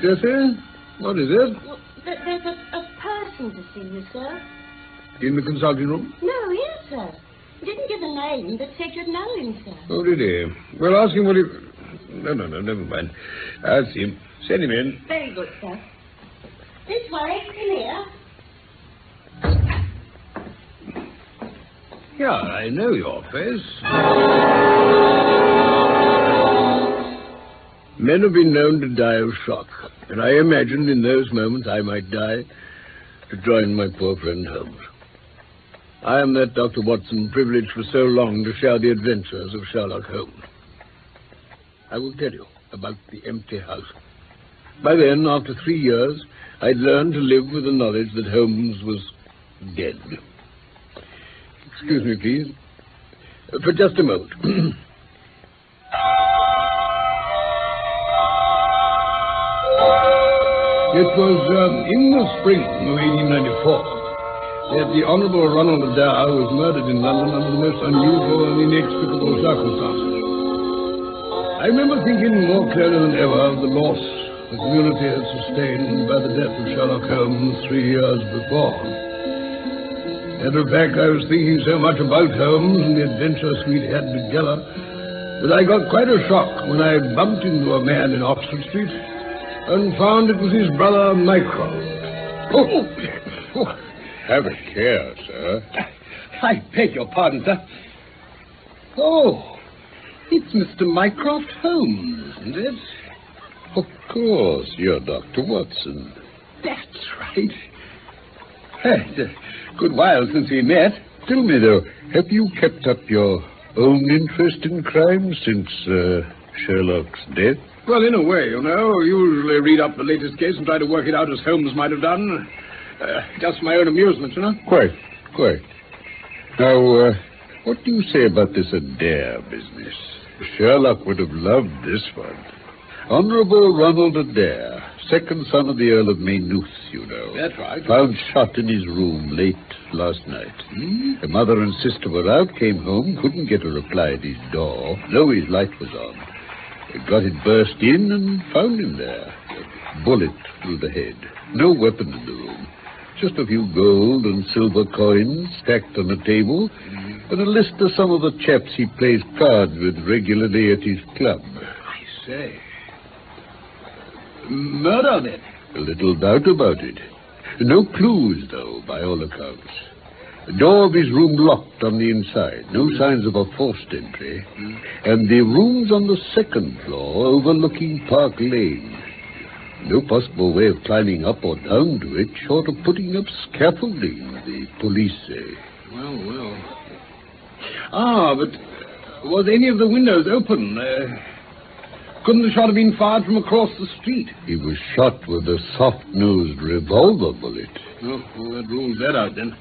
Jessie? What is it? Well, there's a person to see you, sir. In the consulting room? No, yes, sir. He didn't give a name, but said you'd know him, sir. Oh, did he? Well, ask him what he... No, never mind. I'll see him. Send him in. Very good, sir. This way, come here. Yeah, I know your face. Men have been known to die of shock, and I imagined in those moments I might die to join my poor friend Holmes. I am that Dr. Watson privileged for so long to share the adventures of Sherlock Holmes. I will tell you about the empty house. By then, after 3 years, I'd learned to live with the knowledge that Holmes was dead. Excuse me, please. For just a moment. It was in the spring of 1894 that the Honourable Ronald Adair was murdered in London under the most unusual and inexplicable circumstances. I remember thinking more clearly than ever of the loss the community had sustained by the death of Sherlock Holmes 3 years before. Matter of fact, I was thinking so much about Holmes and the adventures we'd had together that I got quite a shock when I bumped into a man in Oxford Street and found it was his brother Mycroft. Oh, have a care, sir. I beg your pardon, sir. Oh, it's Mr. Mycroft Holmes, isn't it? Of course, you're Dr. Watson. That's right. It's a good while since we met. Tell me, though, have you kept up your own interest in crime since Sherlock's death? Well, in a way, you know. Usually read up the latest case and try to work it out as Holmes might have done. Just for my own amusement, you know. Quite. Now, what do you say about this Adair business? Sherlock would have loved this one. Honourable Ronald Adair, second son of the Earl of Maynooth, you know. That's right. Found shot in his room late last night. The mother and sister were out, came home, couldn't get a reply at his door, though his light was on. They got it burst in and found him there. A bullet through the head. No weapon in the room. Just a few gold and silver coins stacked on a table, and a list of some of the chaps he plays cards with regularly at his club. I say. Murder, then? A little doubt about it. No clues, though, by all accounts. The door of his room locked on the inside. No signs of a forced entry. And the room's on the second floor, overlooking Park Lane. No possible way of climbing up or down to it, short of putting up scaffolding, the police say. Well. But was any of the windows open? Couldn't the shot have been fired from across the street? He was shot with a soft-nosed revolver bullet. Oh, well, that rules that out, then.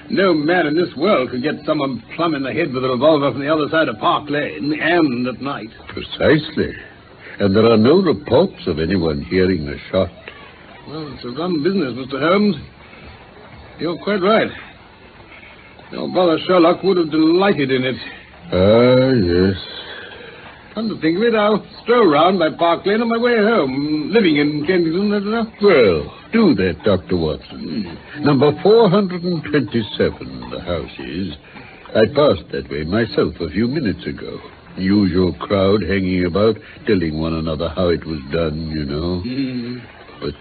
No man in this world could get someone plumb in the head with a revolver from the other side of Park Lane, and at night. Precisely. And there are no reports of anyone hearing a shot. Well, it's a rum business, Mr. Holmes. You're quite right. Your brother Sherlock would have delighted in it. Yes. Come to think of it, I'll stroll round by Park Lane on my way home, living in Kensington, isn't it? Well, do that, Dr. Watson. Number 427, the house is. I passed that way myself a few minutes ago. Usual crowd hanging about, telling one another how it was done, you know. But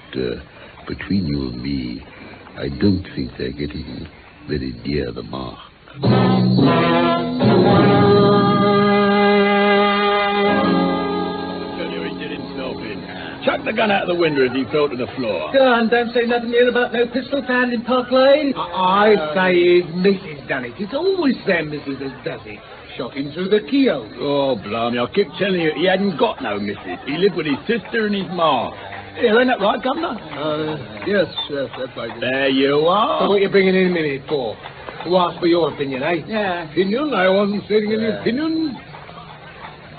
between you and me, I don't think they're getting very near the mark. Chuck the gun out of the window as he fell to the floor. Go on, don't say nothing here about no pistol found in Park Lane. I say his missus done it. It's always them missus that does it. Shot him through the keyhole. Oh, blimey, I keep telling you, he hadn't got no missus. He lived with his sister and his ma. Here, ain't that right, Governor? Yes, that's right. There you are. So what are you bringing him in here for? Who asked for your opinion, eh? Yeah. Opinion? I wasn't stating any opinion.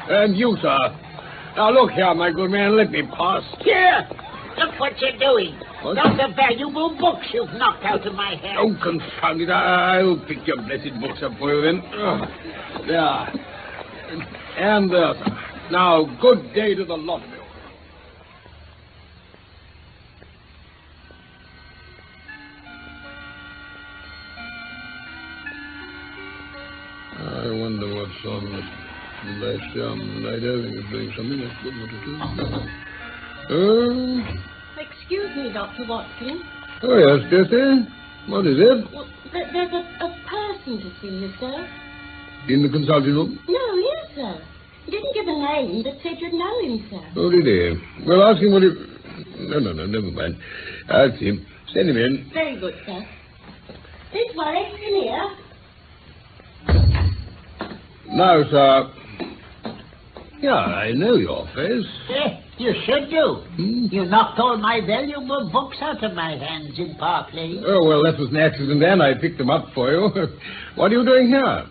And you, sir. Now, look here, my good man, let me pass. Here! Look what you're doing. Those are valuable books you've knocked out of my hand. Oh, confound it. I'll pick your blessed books up for you, then. There. And there, sir. Now, good day to the lot of you. on the last night Irving was doing something. That's good what it is. Excuse me, Dr. Watson. Oh, yes, Jessie. What is it? Well, there's a person to see you, sir. In the consulting room? No, yes, sir. He didn't give a name, but said you'd know him, sir. Oh, did he? Well, ask him what he... No, never mind. I'll see him. Send him in. Very good, sir. This way, in here. Now, sir. Yeah, I know your face. You should do. You knocked all my valuable books out of my hands in Park Lane. Oh, well, that was an accident, and I picked them up for you. What are you doing here?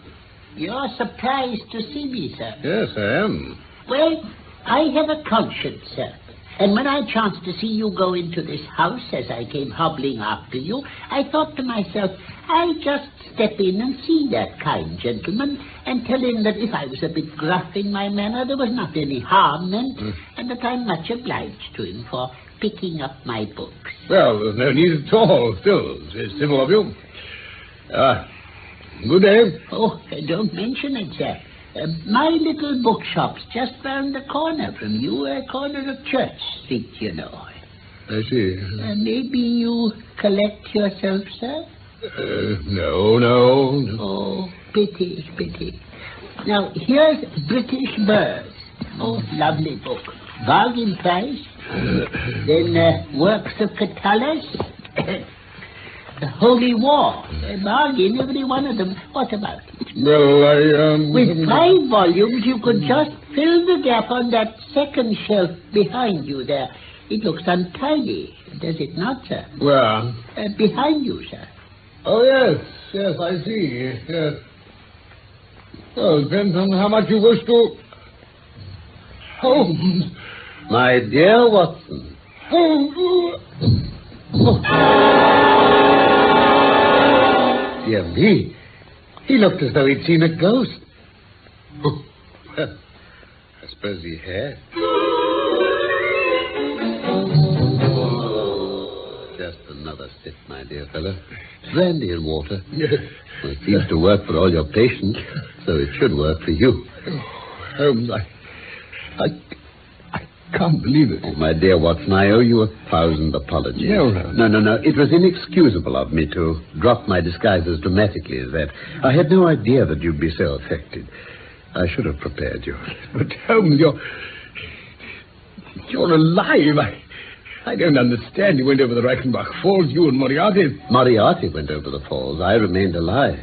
You're surprised to see me, sir. Yes, I am. Well, I have a conscience, sir. And when I chanced to see you go into this house as I came hobbling after you, I thought to myself, I'll just step in and see that kind gentleman and tell him that if I was a bit gruff in my manner, there was not any harm meant, and that I'm much obliged to him for picking up my books. Well, there's no need at all. Still, it's civil of you. Good day. Oh, don't mention it, sir. My little bookshop's just round the corner from you, a corner of Church Street, you know. I see. Maybe you collect yourself, sir? No. Oh, pity. Now, here's British Birds. Oh, lovely book. Bargain price. Then Works of Catullus. The Holy War. A bargain, every one of them. What about it? Well, With 5 volumes, you could just fill the gap on that second shelf behind you there. It looks untidy, does it not, sir? Well... behind you, sir. Oh, yes, I see. Yes. Well, depends on how much you wish to... Holmes! My dear Watson. Holmes! Dear me. He looked as though he'd seen a ghost. Oh, I suppose he had. Just another sip, my dear fellow. Brandy and water. Yes. Well, it seems to work for all your patients, so it should work for you. Oh, Holmes, I can't believe it. Oh, my dear Watson, I owe you 1,000 apologies. No. No. It was inexcusable of me to drop my disguise as dramatically as that. I had no idea that you'd be so affected. I should have prepared you. But, Holmes, you're alive. I don't understand. You went over the Reichenbach Falls, you and Moriarty. Moriarty went over the falls. I remained alive.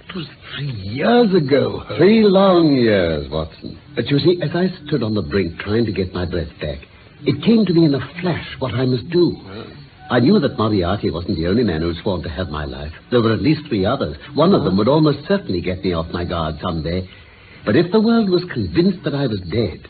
That was 3 years ago. 3 long years, Watson. But you see, as I stood on the brink trying to get my breath back, it came to me in a flash what I must do. I knew that Moriarty wasn't the only man who'd sworn to have my life. There were at least 3 others. One of them would almost certainly get me off my guard someday. But if the world was convinced that I was dead,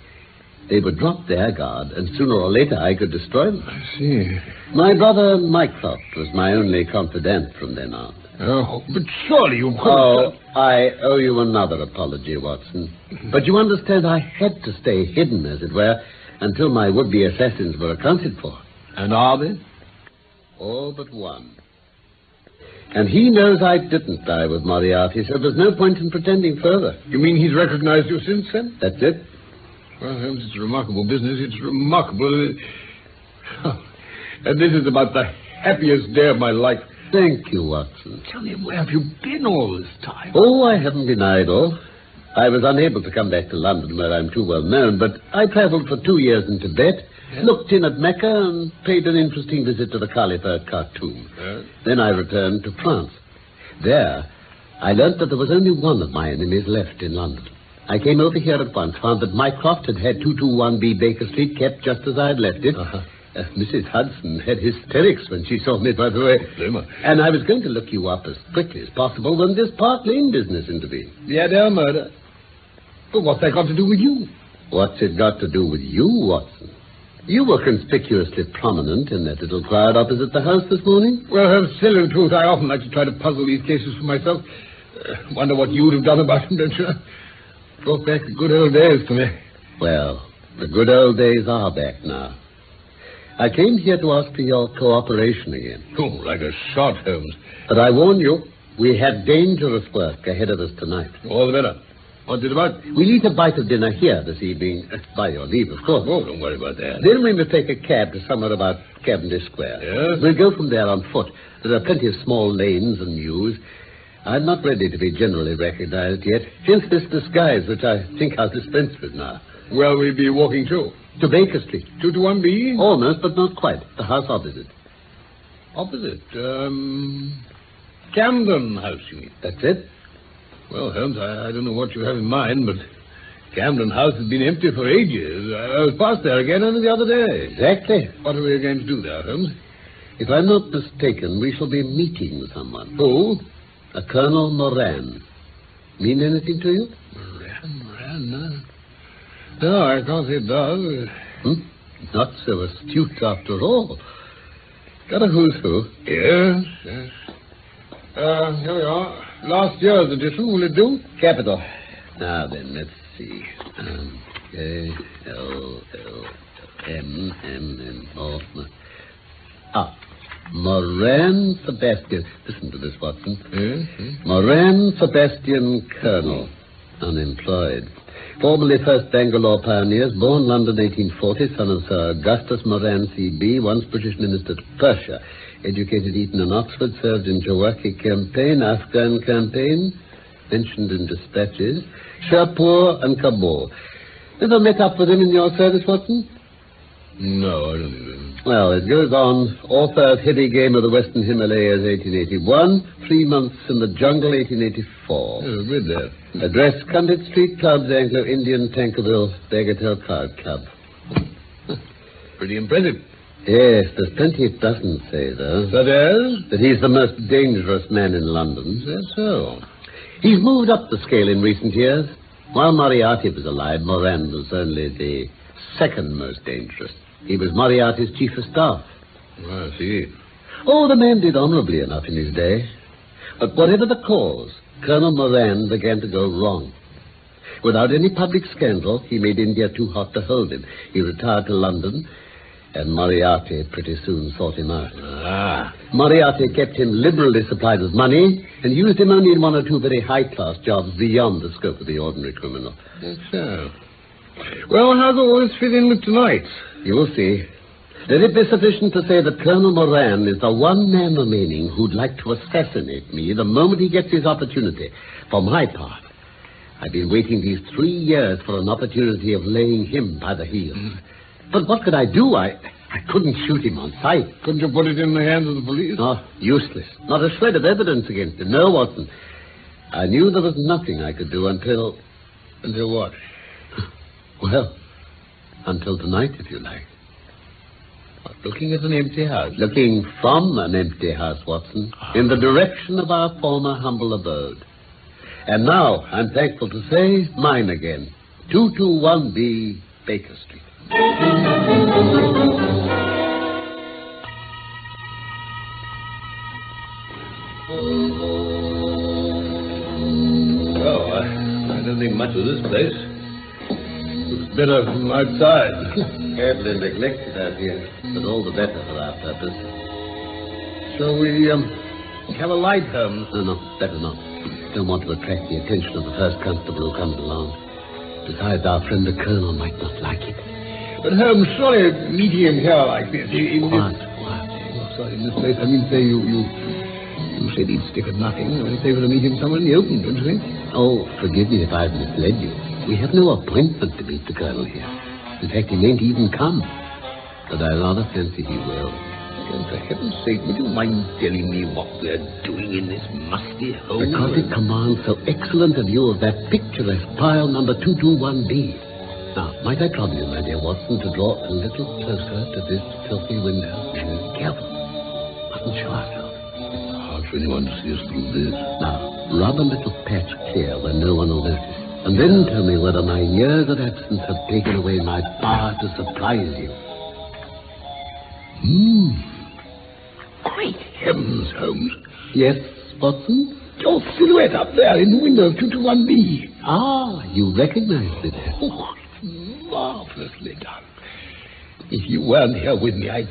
they would drop their guard, and sooner or later I could destroy them. I see. My brother Mycroft was my only confidant from then on. Oh, but surely you couldn't... Oh, I owe you another apology, Watson. But you understand I had to stay hidden, as it were, until my would-be assassins were accounted for. And are they? All but one. And he knows I didn't die with Moriarty, so there's no point in pretending further. You mean he's recognized you since then? That's it. Well, Holmes, it's a remarkable business. It's remarkable. And this is about the happiest day of my life. Thank you, Watson. Tell me, where have you been all this time? Oh, I haven't been idle. I was unable to come back to London, where I'm too well known, but I travelled for 2 years in Tibet, looked in at Mecca, and paid an interesting visit to the Caliph at Khartoum. Then I returned to France. There, I learnt that there was only one of my enemies left in London. I came over here at once, found that Mycroft had 221B Baker Street kept just as I had left it. Mrs. Hudson had hysterics when she saw me, by the way. And I was going to look you up as quickly as possible when this Park Lane business intervened. The Adele murder? But what's that got to do with you? What's it got to do with you, Watson? You were conspicuously prominent in that little crowd opposite the house this morning. Well, to tell you the truth, I often like to try to puzzle these cases for myself. Wonder what you'd have done about them, don't you? Brought back the good old days to me. Well, the good old days are back now. I came here to ask for your cooperation again. Oh, like a shot, Holmes. But I warn you, we have dangerous work ahead of us tonight. All the better. What's it about? We'll eat a bite of dinner here this evening. By your leave, of course. Oh, don't worry about that. Then we must take a cab to somewhere about Cavendish Square. Yes? We'll go from there on foot. There are plenty of small lanes and mews. I'm not ready to be generally recognized yet. Hence this disguise, which I think I'll dispense with now. Well, we'll be walking too. To Baker Street. 221B? Almost, but not quite. The house opposite. Opposite. Camden House, you mean? That's it. Well, Holmes, I don't know what you have in mind, but Camden House has been empty for ages. I was past there again only the other day. Exactly. What are we going to do there, Holmes? If I'm not mistaken, we shall be meeting someone. Who? A Colonel Moran. Mean anything to you? Moran, no. No, I can't say it does. Not so astute after all. Got a who's who? Yes, yes. Here we are. Last year's edition, will it do? Capital. Now then, let's see. A-L-L-M-M-O. Moran Sebastian. Listen to this, Watson. Yes. Moran Sebastian Colonel. Unemployed. Formerly 1st Bangalore Pioneers, born London 1840, son of Sir Augustus Moran, C.B., once British Minister to Persia. Educated Eton and Oxford, served in Jawaki campaign, Afghan campaign, mentioned in dispatches, Shirpur and Kabul. Ever met up with him in your service, Watson? No, I don't think so. Well, it goes on. Author of Heavy Game of the Western Himalayas, 1881. 3 months in the Jungle, 1884. Oh, read that. Address, Condit Street Clubs, Anglo-Indian, Tankerville, Bagatelle Card Club. Pretty impressive. Yes, there's plenty it doesn't say, though. That is? That he's the most dangerous man in London. Is that so? He's moved up the scale in recent years. While Moriarty was alive, Moran was only the second most dangerous. He was Moriarty's chief of staff. Oh, I see. Oh, the man did honorably enough in his day. But whatever the cause, Colonel Moran began to go wrong. Without any public scandal, he made India too hot to hold him. He retired to London, and Moriarty pretty soon sought him out. Moriarty kept him liberally supplied with money and used him only in 1 or 2 very high-class jobs beyond the scope of the ordinary criminal. That's so. Well, how does all this fit in with tonight? You will see. Let it be sufficient to say that Colonel Moran is the one man remaining who'd like to assassinate me the moment he gets his opportunity. For my part, I've been waiting these 3 years for an opportunity of laying him by the heels. But what could I do? I couldn't shoot him on sight. Couldn't you put it in the hands of the police? No, useless. Not a shred of evidence against him. No, Watson. I knew there was nothing I could do until... Until what? Well, until tonight, if you like. What, looking at an empty house? Looking from an empty house, Watson, in the direction of our former humble abode. And now, I'm thankful to say, mine again. 221B Baker Street. Well, I don't think much of this place. Looks better from outside. Carefully neglected out here, but all the better for our purpose. Shall we have a light, Holmes? No, better not. Don't want to attract the attention of the first constable who comes along. Besides, our friend the colonel might not like it. But Holmes, surely meeting him here like this... What? Oh, sorry, in this place, I mean, say you said he'd stick at nothing. I'd say we're to meet him somewhere in the open, don't you think? Oh, forgive me if I've misled you. We have no appointment to meet the colonel here. In fact, he mayn't even come. But I rather fancy he will. And for heaven's sake, would you mind telling me what we're doing in this musty hole? Because it commands so excellent a view of that picturesque pile number 221B. Now, might I trouble you, my dear Watson, to draw a little closer to this filthy window? Careful. Mustn't show ourselves. Hard for anyone to see us through this. Now, rub a little patch clear where no one will notice. And then tell me whether my years of absence have taken away my power to surprise you. Great heavens, Holmes. Yes, Watson? Your silhouette up there in the window of 221B. Ah, you recognized it. Oh, marvelously done. If you weren't here with me, I'd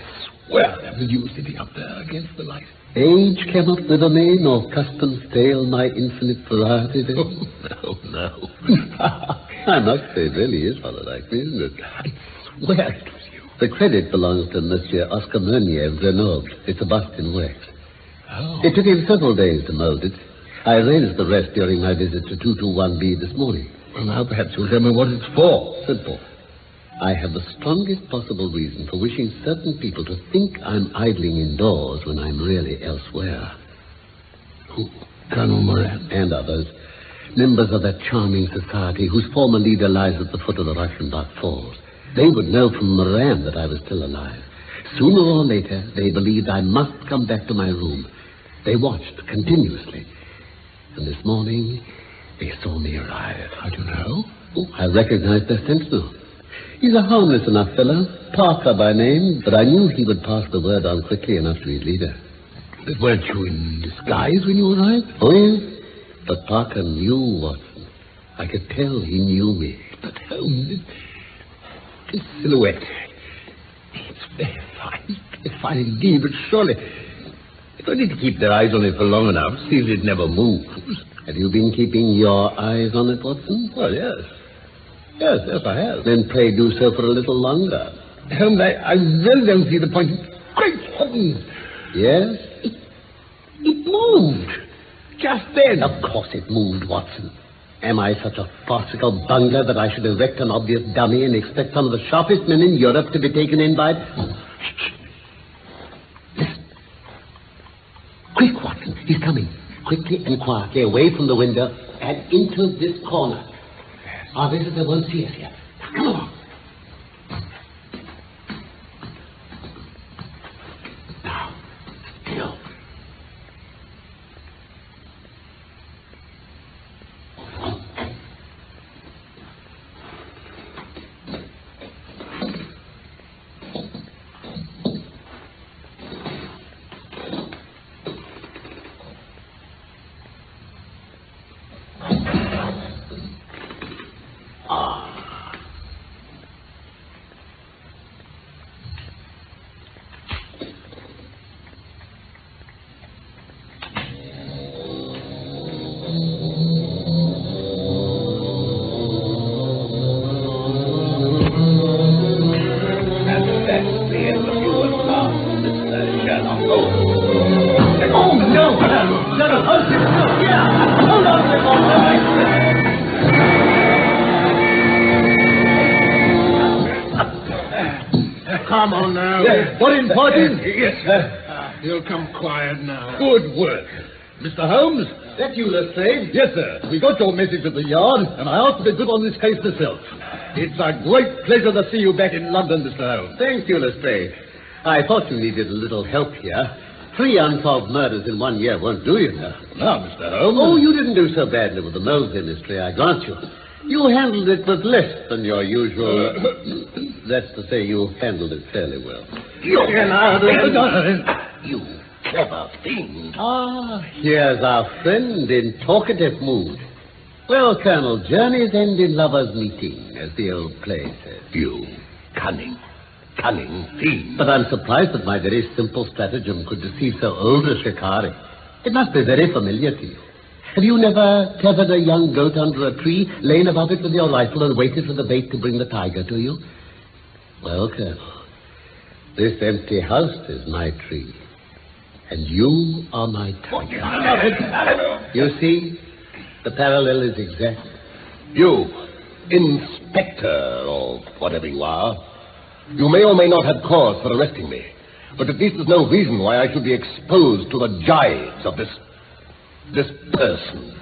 Well, and you sitting up there against the light. Age cannot wither me, nor custom stale my infinite variety. Oh, no. I must say, it really is rather like me, isn't it? I swear it was you. The credit belongs to Monsieur Oscar Meunier of Grenoble. It's a bust in wax. Oh. It took him several days to mold it. I arranged the rest during my visit to 221B this morning. Well, now perhaps you'll tell me what it's for. Simple. I have the strongest possible reason for wishing certain people to think I'm idling indoors when I'm really elsewhere. Who? Colonel Moran? And others. Members of that charming society whose former leader lies at the foot of the Reichenbach Falls. They would know from Moran that I was still alive. Sooner or later, they believed I must come back to my room. They watched continuously. And this morning, they saw me arrive. How do you know? Oh, I recognized their sentinel. He's a harmless enough fellow, Parker by name, but I knew he would pass the word on quickly enough to his leader. But weren't you in disguise when you arrived? Oh, yes. But Parker knew Watson. I could tell he knew me. But Holmes, this silhouette, it's very fine. It's fine indeed, but surely if I need to keep their eyes on it for long enough, see if it never moves. Have you been keeping your eyes on it, Watson? Well, yes. Yes, I have. Then pray do so for a little longer. Holmes, I really don't see the point. Great heavens! Yes? It moved. Just then. Of course it moved, Watson. Am I such a farcical bungler that I should erect an obvious dummy and expect some of the sharpest men in Europe to be taken in by it? Shh. Listen. Quick, Watson. He's coming. Quickly and quietly away from the window and into this corner. Our visitor won't see us yet. Now, come along. Now, still. Come on now. Yes. What important? Yes, sir. You'll come quiet now. Good work. Mr. Holmes? That you, Lestrade? Yes, sir. We got your message at the yard, and I asked to be good on this case myself. It's a great pleasure to see you back in London, Mr. Holmes. Thank you, Lestrade. I thought you needed a little help here. 3 unsolved murders in 1 year won't do you, sir. Now, Mr. Holmes. Oh, you didn't do so badly with the Molesley mystery, I grant you. You handled it with less than your usual... That's to say, you handled it fairly well. You clever thing. Ah, here's our friend in talkative mood. Well, Colonel, journeys end in lovers' meeting, as the old play says. You cunning fiend. But I'm surprised that my very simple stratagem could deceive so old a shikari. It must be very familiar to you. Have you never tethered a young goat under a tree, lain above it with your rifle, and waited for the bait to bring the tiger to you? Well, Colonel, this empty house is my tree, and you are my tiger. You see, the parallel is exact. You, inspector, or whatever you are, you may or may not have cause for arresting me, but at least there's no reason why I should be exposed to the gibes of this person.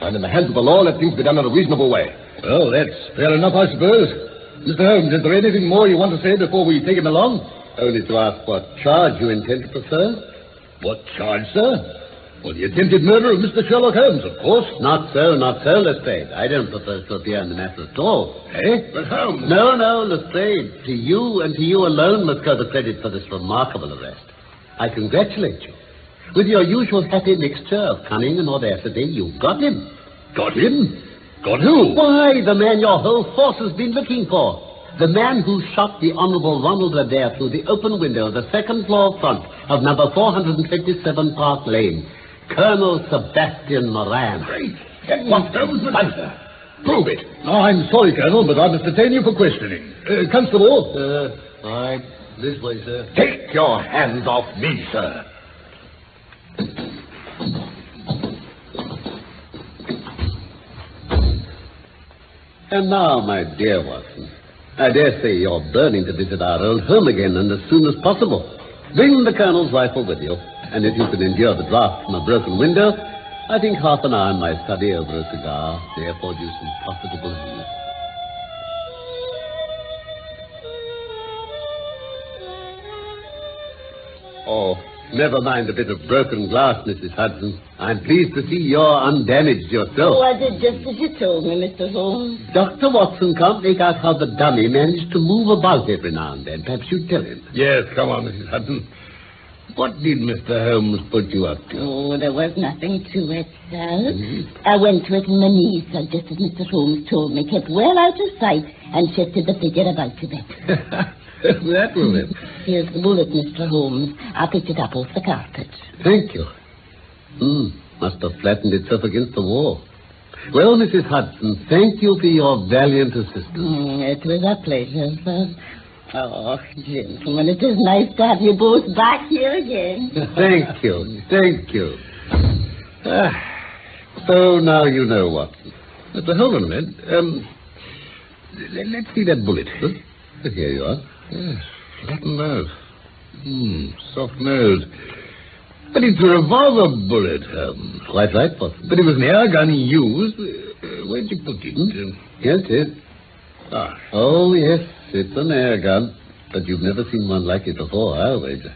And in the hands of the law, let things be done in a reasonable way. Well, that's fair enough, I suppose. Mr. Holmes, is there anything more you want to say before we take him along? Only to ask what charge you intend to prefer. What charge, sir? Well, the attempted murder of Mr. Sherlock Holmes, of course. Not so, Lestrade. I don't propose to appear in the matter at all. Eh? But Holmes... No, Lestrade. To you and to you alone must go the credit for this remarkable arrest. I congratulate you. With your usual happy mixture of cunning and audacity, you've got him. Got him? Got who? Why, the man your whole force has been looking for. The man who shot the Honorable Ronald Adair through the open window of the second floor front of number 427 Park Lane. Colonel Sebastian Moran. Great. What was the matter? Prove it. No, I'm sorry, Colonel, but I must detain you for questioning. Constable? Right. This way, sir. Take your hands off me, sir. And now, my dear Watson, I dare say you're burning to visit our old home again, and as soon as possible. Bring the Colonel's rifle with you, and if you can endure the draft from a broken window, I think half an hour in my study over a cigar may afford you some profitable use. Oh, never mind a bit of broken glass, Mrs. Hudson. I'm pleased to see you're undamaged yourself. Oh, I did just as you told me, Mr. Holmes. Dr. Watson can't make out how the dummy managed to move about every now and then. Perhaps you'd tell him. Yes, come on, Mrs. Hudson. What did Mr. Holmes put you up to? Oh, there was nothing to it, sir. I went to it on my knees, sir, just as Mr. Holmes told me, kept well out of sight, and shifted the figure about a bit. That was it. Here's the bullet, Mr. Holmes. I picked it up off the carpet. Thank you. Must have flattened itself against the wall. Well, Mrs. Hudson, thank you for your valiant assistance. It was a pleasure, sir. Oh, gentlemen, it is nice to have you both back here again. Thank you. Thank you. So now you know, Watson. But hold on a minute. Let's see that bullet. Huh? Here you are. Yes, flattened nose. Soft nose. But it's a revolver bullet, Holmes. Quite right, Watson. But it was an air gun he used. Where'd you put it? Yes, yes. Oh, yes, it's an air gun. But you've never seen one like it before, I'll wager.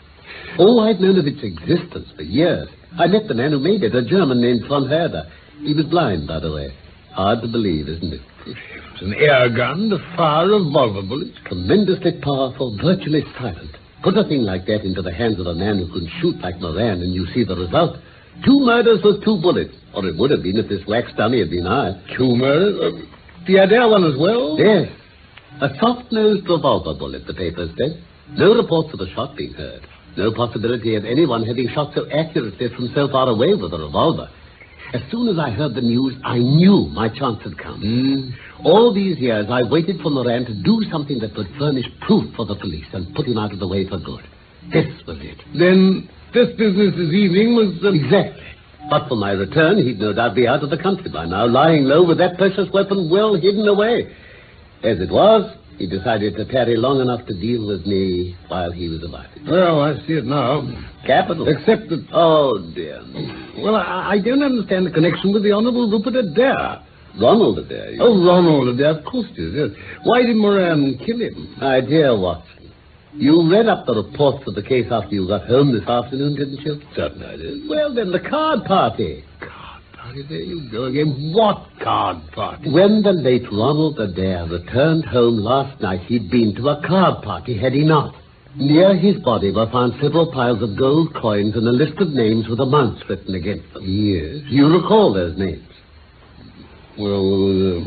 Oh, I've known of its existence for years. I met the man who made it, a German named von Herder. He was blind, by the way. Hard to believe, isn't it? It's an air gun to fire revolver bullets. Tremendously powerful, virtually silent. Put a thing like that into the hands of a man who can shoot like Moran, and you see the result. 2 murders with 2 bullets. Or it would have been if this wax dummy had been ours. 2 murders? The Adair one as well? Yes. A soft-nosed revolver bullet, the papers said. No reports of a shot being heard. No possibility of anyone having shot so accurately from so far away with a revolver. As soon as I heard the news, I knew my chance had come. All these years, I waited for Moran to do something that would furnish proof for the police and put him out of the way for good. This was it. Then this business this evening was... Exactly. But for my return, he'd no doubt be out of the country by now, lying low with that precious weapon well hidden away. As it was, he decided to tarry long enough to deal with me while he was alive. Well, I see it now. Capital. Except that... Oh, dear. Well, I don't understand the connection with the Honorable Rupert Adair. Ronald Adair. Oh, Ronald Adair, of course it is, yes. Why did Moran kill him? My dear Watson, you read up the reports of the case after you got home this afternoon, didn't you? Certainly I did. Well, then, the card party. Card party? There you go again. What card party? When the late Ronald Adair returned home last night, he'd been to a card party, had he not? Near his body were found several piles of gold coins and a list of names with amounts written against them. Yes. You recall those names? Well,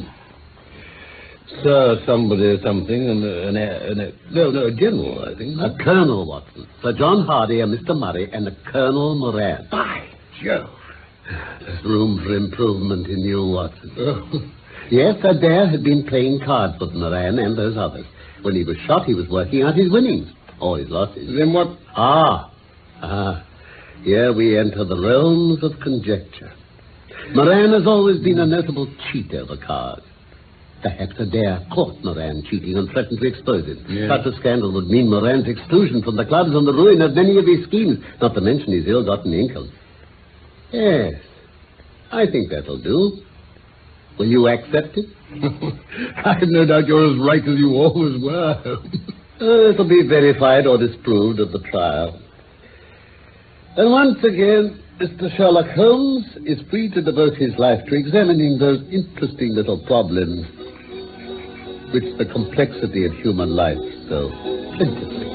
Sir somebody something, and a general, I think. A Colonel Watson, Sir John Hardy, a Mr. Murray, and a Colonel Moran. By Jove. There's room for improvement in you, Watson. Oh. Yes, Adair had been playing cards with Moran and those others. When he was shot, he was working out his winnings. Or his losses. Then what? Here we enter the realms of conjecture. Moran has always been a notable cheat over cards. Perhaps Adair caught Moran cheating and threatened to expose him. Yes. Such a scandal would mean Moran's exclusion from the clubs and the ruin of many of his schemes, not to mention his ill-gotten income. Yes, I think that'll do. Will you accept it? I have no doubt you're as right as you always were. It'll be verified or disproved at the trial. And once again, Mr. Sherlock Holmes is free to devote his life to examining those interesting little problems which the complexity of human life so plentifully